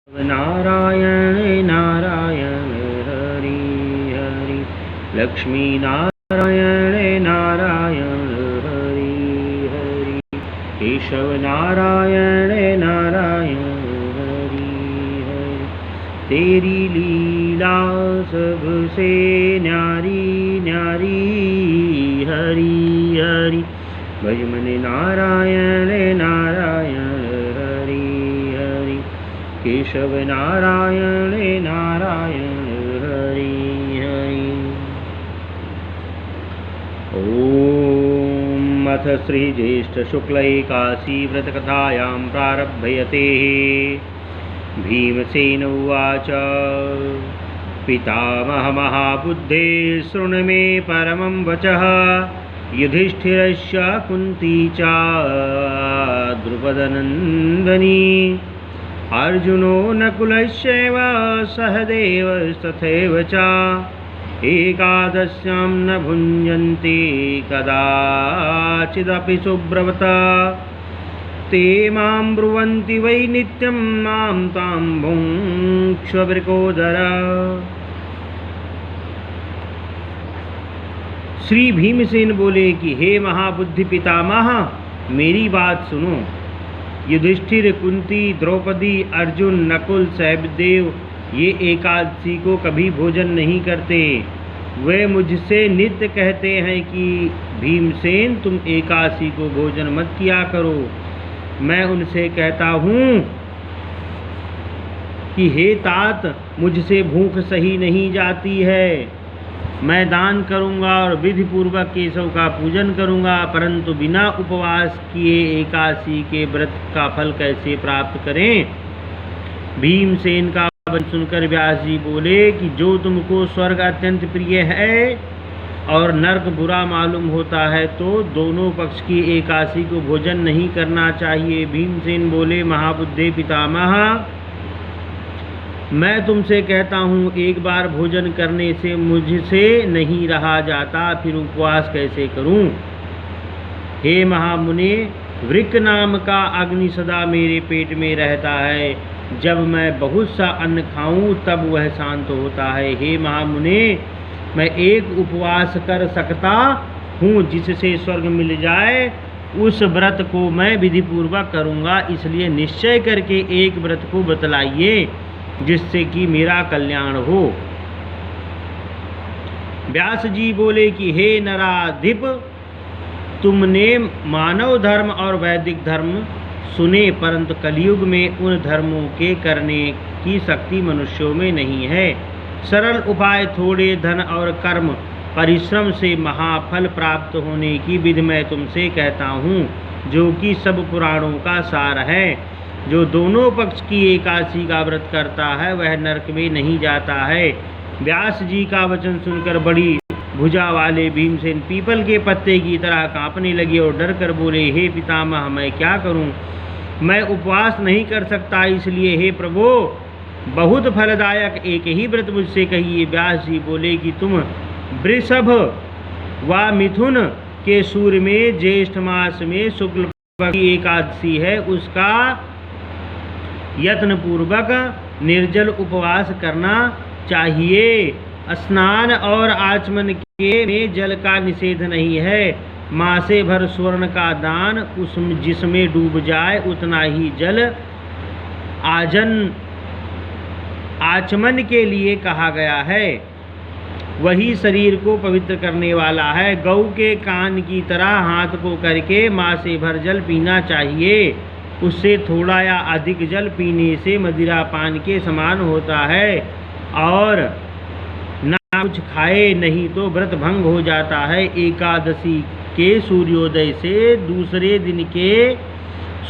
नारायण नारायण हरि हरि, लक्ष्मी नारायण नारायण हरि हरि, केशव नारायण नारायण हरि हरि। तेरी लीला सबसे न्यारी न्यारी हरि हरि, भज मन नारायण नारायण हरि हरि, केशव नारायण नारायण हरि हरि। ओम अथ श्री ज्येष्ठ शुक्ल एकादशी व्रत कथायां प्रारभ्यते। भीमसेन उवाच, पितामह महाबुद्धे शृणु मे परमं वचः, युधिष्ठिरस्य कुन्ती च द्रुपदनन्दनी, अर्जुनो नकुलस्यैव सहदेवस्तथैव च, एकादश्यां न भुञ्जन्ति कदाचिदपि सुब्रवत, ते मां ब्रुवन्ति वै नित्यं मां तां भुङ्क्ष्ववृकोदर। श्री भीमसेन बोले कि हे महाबुद्धि पितामह, मेरी बात सुनो। युधिष्ठिर, कुंती, द्रौपदी, अर्जुन, नकुल, सहदेव ये एकादशी को कभी भोजन नहीं करते। वे मुझसे नित्य कहते हैं कि भीमसेन तुम एकादशी को भोजन मत किया करो। मैं उनसे कहता हूँ कि हे तात, मुझसे भूख सही नहीं जाती है। मैं दान करूँगा और विधि पूर्वक केशव का पूजन करूँगा, परंतु बिना उपवास किए एकादशी के व्रत का फल कैसे प्राप्त करें। भीमसेन का वचन सुनकर व्यास जी बोले कि जो तुमको स्वर्ग अत्यंत प्रिय है और नरक बुरा मालूम होता है, तो दोनों पक्ष की एकादशी को भोजन नहीं करना चाहिए। भीमसेन बोले, महाबुद्धे पितामह, मैं तुमसे कहता हूँ, एक बार भोजन करने से मुझसे नहीं रहा जाता, फिर उपवास कैसे करूँ। हे महामुने, वृक्क नाम का अग्नि सदा मेरे पेट में रहता है। जब मैं बहुत सा अन्न खाऊं तब वह शांत होता है। हे महामुने, मैं एक उपवास कर सकता हूँ जिससे स्वर्ग मिल जाए, उस व्रत को मैं विधि पूर्वक करूँगा। इसलिए निश्चय करके एक व्रत को बतलाइए जिससे कि मेरा कल्याण हो। व्यास जी बोले कि हे नराधिप, तुमने मानव धर्म और वैदिक धर्म सुने, परंतु कलयुग में उन धर्मों के करने की शक्ति मनुष्यों में नहीं है। सरल उपाय, थोड़े धन और कर्म परिश्रम से महाफल प्राप्त होने की विधि मैं तुमसे कहता हूँ, जो कि सब पुराणों का सार है। जो दोनों पक्ष की एकादशी का व्रत करता है वह नरक में नहीं जाता है। व्यास जी का वचन सुनकर बड़ी भुजा वाले भीमसेन पीपल के पत्ते की तरह कांपने लगे और डर कर बोले, हे पितामह, मैं क्या करूं? मैं उपवास नहीं कर सकता, इसलिए हे प्रभु, बहुत फलदायक एक ही व्रत मुझसे कहिए। व्यास जी बोले कि तुम वृषभ व मिथुन के सूर्य में ज्येष्ठ मास में शुक्ल पक्ष की एकादशी है, उसका यत्न पूर्वक निर्जल उपवास करना चाहिए। स्नान और आचमन के में जल का निषेध नहीं है। मासे भर स्वर्ण का दान, उसमें जिसमें डूब जाए उतना ही जल आचमन के लिए कहा गया है, वही शरीर को पवित्र करने वाला है। गौ के कान की तरह हाथ को करके मासे भर जल पीना चाहिए। उससे थोड़ा या अधिक जल पीने से मदिरा पान के समान होता है। और ना कुछ खाए, नहीं तो व्रत भंग हो जाता है। एकादशी के सूर्योदय से दूसरे दिन के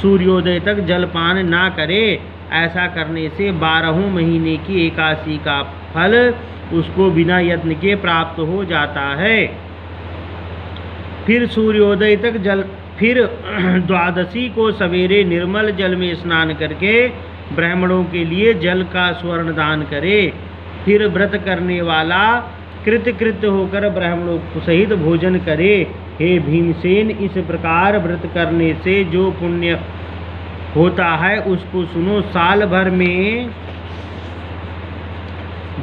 सूर्योदय तक जलपान ना करे। ऐसा करने से 12 महीने की एकादशी का फल उसको बिना यत्न के प्राप्त हो जाता है। फिर सूर्योदय तक फिर द्वादशी को सवेरे निर्मल जल में स्नान करके ब्राह्मणों के लिए जल का स्वर्ण दान करे। फिर व्रत करने वाला कृतकृत्य होकर ब्राह्मणों सहित भोजन करे। हे भीमसेन, इस प्रकार व्रत करने से जो पुण्य होता है उसको सुनो। साल भर में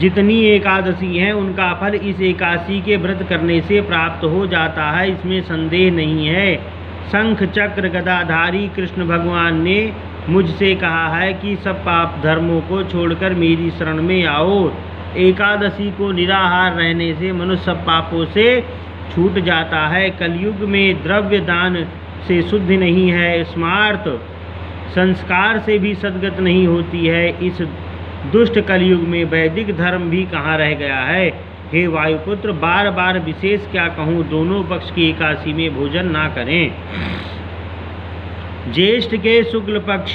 जितनी एकादशी हैं उनका फल इस एकादशी के व्रत करने से प्राप्त हो जाता है, इसमें संदेह नहीं है। शंख चक्र गदाधारी कृष्ण भगवान ने मुझसे कहा है कि सब पाप धर्मों को छोड़कर मेरी शरण में आओ। एकादशी को निराहार रहने से मनुष्य सब पापों से छूट जाता है। कलयुग में द्रव्य दान से शुद्ध नहीं है, स्मार्त संस्कार से भी सद्गत नहीं होती है। इस दुष्ट कलयुग में वैदिक धर्म भी कहाँ रह गया है। हे वायुपुत्र, बार बार विशेष क्या कहूँ, दोनों पक्ष की एकादशी में भोजन ना करें। ज्येष्ठ के शुक्ल पक्ष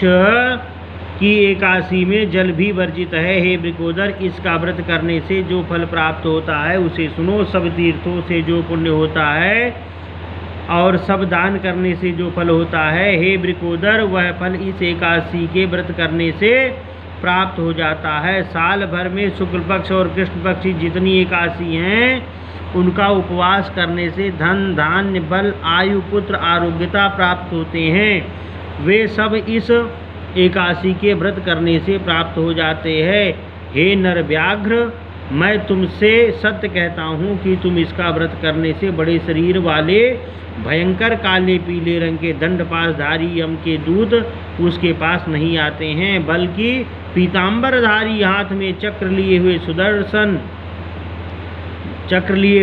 की एकादशी में जल भी वर्जित है। हे वृकोदर, इसका व्रत करने से जो फल प्राप्त होता है उसे सुनो। सब तीर्थों से जो पुण्य होता है और सब दान करने से जो फल होता है, हे वृकोदर, वह फल इस एकादशी के व्रत करने से प्राप्त हो जाता है। साल भर में शुक्ल पक्ष और कृष्ण पक्ष की जितनी एकादशी हैं उनका उपवास करने से धन धान्य बल आयु पुत्र आरोग्यता प्राप्त होते हैं। वे सब इस एकादशी के व्रत करने से प्राप्त हो जाते हैं। हे नर व्याघ्र, मैं तुमसे सत्य कहता हूँ कि तुम इसका व्रत करने से बड़े शरीर वाले भयंकर काले पीले रंग के दंडपासधारी यम के दूत उसके पास नहीं आते हैं, बल्कि पीताम्बरधारी हाथ में चक्र लिए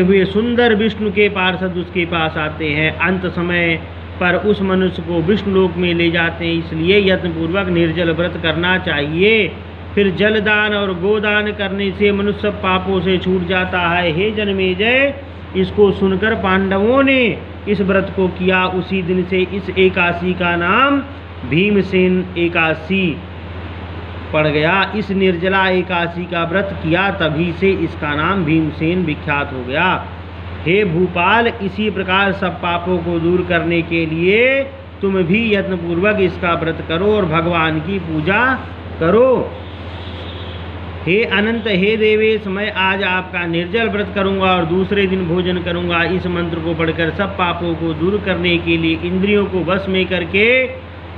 हुए सुंदर विष्णु के पार्षद उसके पास आते हैं। अंत समय पर उस मनुष्य को विष्णु लोक में ले जाते हैं। इसलिए यत्नपूर्वक निर्जल व्रत करना चाहिए। फिर जलदान और गोदान करने से मनुष्य सब पापों से छूट जाता है। हे जन्मेजय, इसको सुनकर पांडवों ने इस व्रत को किया। उसी दिन से इस एकादशी का नाम भीमसेन एकादशी पड़ गया। इस निर्जला एकादशी का व्रत किया तभी से इसका नाम भीमसेन विख्यात हो गया। हे भूपाल, इसी प्रकार सब पापों को दूर करने के लिए तुम भी यत्नपूर्वक इसका व्रत करो और भगवान की पूजा करो। हे अनंत, हे देवेश, मैं आज आपका निर्जल व्रत करूंगा और दूसरे दिन भोजन करूंगा। इस मंत्र को पढ़कर सब पापों को दूर करने के लिए इंद्रियों को वश में करके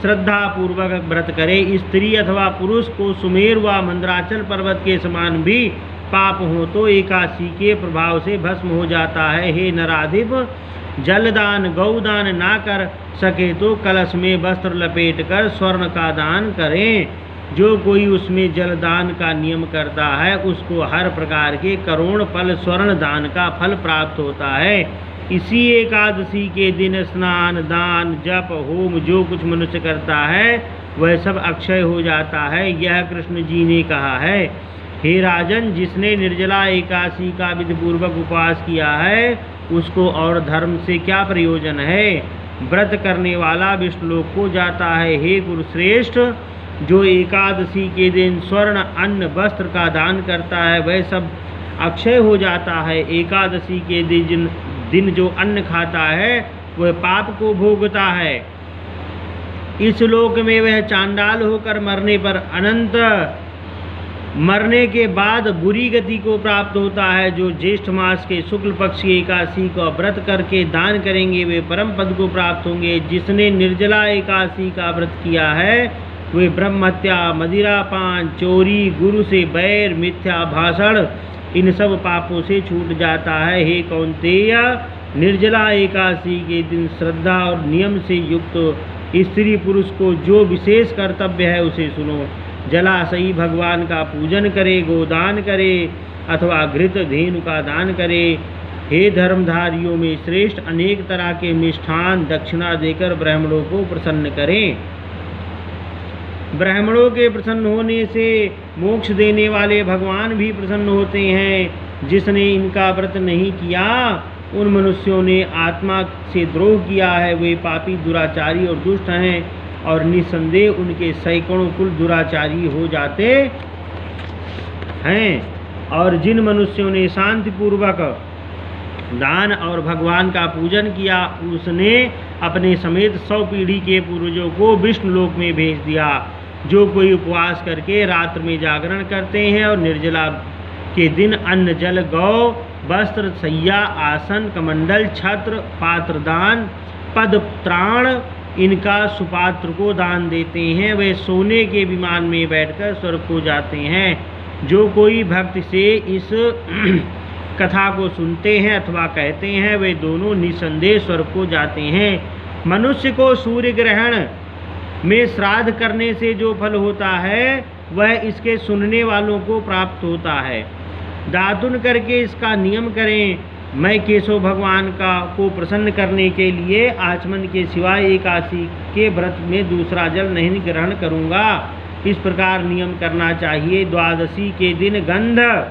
श्रद्धा पूर्वक व्रत करे। स्त्री अथवा पुरुष को सुमेर व मंदराचल पर्वत के समान भी पाप हो तो एकादशी के प्रभाव से भस्म हो जाता है। हे नराधिप, जलदान गौदान ना कर सके तो कलश में वस्त्र लपेटकर स्वर्ण का दान करें। जो कोई उसमें जलदान का नियम करता है उसको हर प्रकार के करोड़ फल स्वर्ण दान का फल प्राप्त होता है। इसी एकादशी के दिन स्नान दान जप होम जो कुछ मनुष्य करता है वह सब अक्षय हो जाता है। यह कृष्ण जी ने कहा है। हे राजन, जिसने निर्जला एकादशी का विधिपूर्वक उपवास किया है उसको और धर्म से क्या प्रयोजन है। व्रत करने वाला विष्णुलोक को जाता है। हे कुरुश्रेष्ठ, जो एकादशी के दिन स्वर्ण अन्न वस्त्र का दान करता है वह सब अक्षय हो जाता है। एकादशी के दिन जो अन्न खाता है वह पाप को भोगता है। इस लोक में वह चांडाल होकर मरने के बाद बुरी गति को प्राप्त होता है। जो ज्येष्ठ मास के शुक्ल पक्ष की एकादशी का व्रत करके दान करेंगे वे परम पद को प्राप्त होंगे। जिसने निर्जला एकादशी का व्रत किया है वे ब्रह्म हत्या मदिरापान चोरी गुरु से बैर मिथ्या भाषण इन सब पापों से छूट जाता है। हे कौन्तेय, निर्जला एकादशी के दिन श्रद्धा और नियम से युक्त स्त्री पुरुष को जो विशेष कर्तव्य है उसे सुनो। जलाशयी भगवान का पूजन करे, गोदान करे अथवा घृत धेनु का दान करे। हे धर्मधारियों में श्रेष्ठ, अनेक तरह के मिष्ठान दक्षिणा देकर ब्राह्मणों को प्रसन्न करें। ब्राह्मणों के प्रसन्न होने से मोक्ष देने वाले भगवान भी प्रसन्न होते हैं। जिसने इनका व्रत नहीं किया उन मनुष्यों ने आत्मा से द्रोह किया है। वे पापी दुराचारी और दुष्ट हैं और निसंदेह उनके सैकड़ों कुल दुराचारी हो जाते हैं। और जिन मनुष्यों ने शांतिपूर्वक दान और भगवान का पूजन किया उसने अपने समेत 100 पीढ़ी के पूर्वजों को विष्णु लोक में भेज दिया। जो कोई उपवास करके रात्र में जागरण करते हैं और निर्जला के दिन अन्न जल गौ वस्त्र शय्या आसन कमंडल छत्र पात्रदान पद त्राण इनका सुपात्र को दान देते हैं, वे सोने के विमान में बैठकर स्वर्ग को जाते हैं। जो कोई भक्त से इस कथा को सुनते हैं अथवा कहते हैं, वे दोनों निसंदेह स्वर्ग को जाते हैं। मनुष्य को सूर्य ग्रहण में श्राद्ध करने से जो फल होता है वह इसके सुनने वालों को प्राप्त होता है। दातुन करके इसका नियम करें, मैं केशव भगवान को प्रसन्न करने के लिए आचमन के सिवाय एकादशी के व्रत में दूसरा जल नहीं ग्रहण करूँगा। इस प्रकार नियम करना चाहिए। द्वादशी के दिन गंध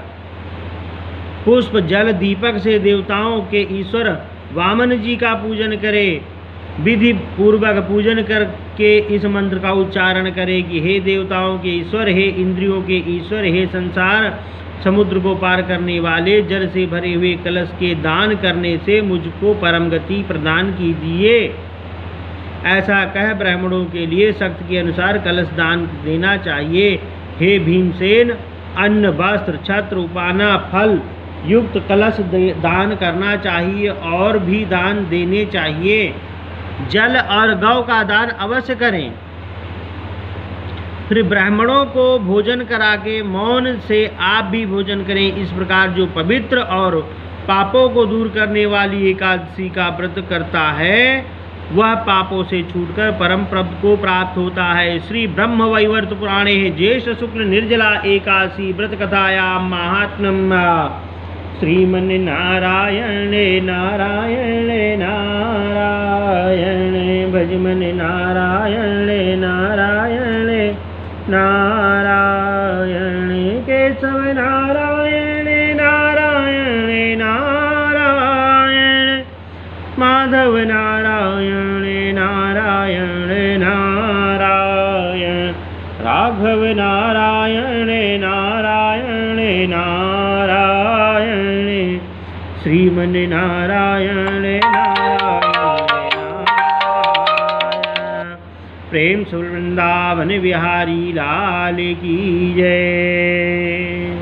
पुष्प जल दीपक से देवताओं के ईश्वर वामन जी का पूजन करे। विधि पूर्वक पूजन करके इस मंत्र का उच्चारण करे कि हे देवताओं के ईश्वर, हे इंद्रियों के ईश्वर, हे संसार समुद्र को पार करने वाले, जल से भरे हुए कलश के दान करने से मुझको परम गति प्रदान कीजिए। ऐसा कह ब्राह्मणों के लिए शक्ति के अनुसार कलश दान देना चाहिए। हे भीमसेन, अन्न वस्त्र छत्र उपाना फल युक्त कलश दान करना चाहिए और भी दान देने चाहिए। जल और गौ का दान अवश्य करें। फिर ब्राह्मणों को भोजन करा के मौन से आप भी भोजन करें। इस प्रकार जो पवित्र और पापों को दूर करने वाली एकादशी का व्रत करता है वह पापों से छूटकर परम पद को प्राप्त होता है। श्री ब्रह्म वैवर्त पुराणे ज्येष्ठ शुक्ल निर्जला एकादशी व्रत कथायां महात्म्यम। श्रीमन नारायण नारायण नारायण भजमन नारायण नारायण नारायण केशव नारायण नारायण नारायण माधव नारायण नारायण नारायण राघव नारायण नारायण नारायण श्रीमन नारायण नारायण प्रेम सुर वृंदावन बिहारी लाल की जय।